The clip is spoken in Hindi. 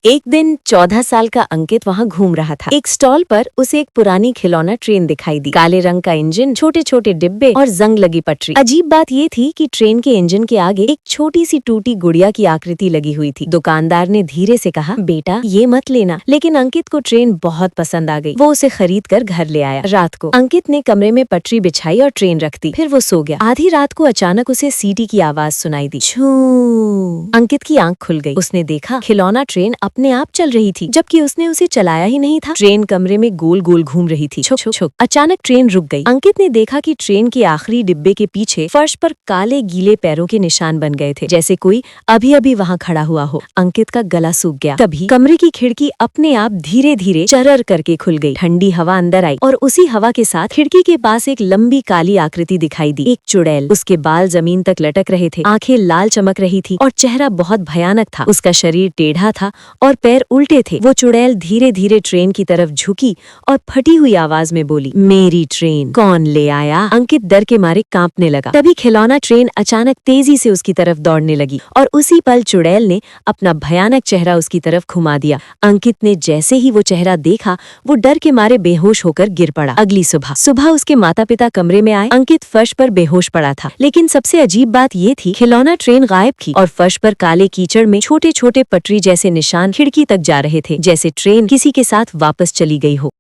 एक दिन 14 साल का अंकित वहाँ घूम रहा था। एक स्टॉल पर उसे एक पुरानी खिलौना ट्रेन दिखाई दी। काले रंग का इंजन, छोटे छोटे डिब्बे और जंग लगी पटरी। अजीब बात ये थी कि ट्रेन के इंजन के आगे एक छोटी सी टूटी गुड़िया की आकृति लगी हुई थी। दुकानदार ने धीरे से कहा, बेटा ये मत लेना। लेकिन अंकित को ट्रेन बहुत पसंद आ गई। वो उसे खरीद कर घर ले आया। रात को अंकित ने कमरे में पटरी बिछाई और ट्रेन रख दी। फिर वो सो गया। आधी रात को अचानक उसे सीटी की आवाज सुनाई दी। छू। अंकित की आंख खुल गई। उसने देखा खिलौना ट्रेन अपने आप चल रही थी, जबकि उसने उसे चलाया ही नहीं था। ट्रेन कमरे में गोल गोल घूम रही थी। छुक छुक। अचानक ट्रेन रुक गई। अंकित ने देखा कि ट्रेन के आखिरी डिब्बे के पीछे फर्श पर काले गीले पैरों के निशान बन गए थे, जैसे कोई अभी अभी वहाँ खड़ा हुआ हो। अंकित का गला सूख गया। तभी कमरे की खिड़की अपने आप धीरे धीरे चरर करके खुल गई। ठंडी हवा अंदर आई और उसी हवा के साथ खिड़की के पास एक लंबी काली आकृति दिखाई दी। एक चुड़ैल। उसके बाल जमीन तक लटक रहे थे, आंखें लाल चमक रही थी और चेहरा बहुत भयानक था। उसका शरीर टेढ़ा था और पैर उल्टे थे। वो चुड़ैल धीरे धीरे ट्रेन की तरफ झुकी और फटी हुई आवाज में बोली, मेरी ट्रेन कौन ले आया? अंकित डर के मारे कांपने लगा। तभी खिलौना ट्रेन अचानक तेजी से उसकी तरफ दौड़ने लगी और उसी पल चुड़ैल ने अपना भयानक चेहरा उसकी तरफ घुमा दिया। अंकित ने जैसे ही वो चेहरा देखा, वो डर के मारे बेहोश होकर गिर पड़ा। अगली सुबह उसके माता पिता कमरे में आए। अंकित फर्श पर बेहोश पड़ा था, लेकिन सबसे अजीब बात ये थी, खिलौना ट्रेन गायब थी और फर्श पर काले कीचड़ में छोटे छोटे पटरी जैसे निशान खिड़की तक जा रहे थे, जैसे ट्रेन किसी के साथ वापस चली गई हो।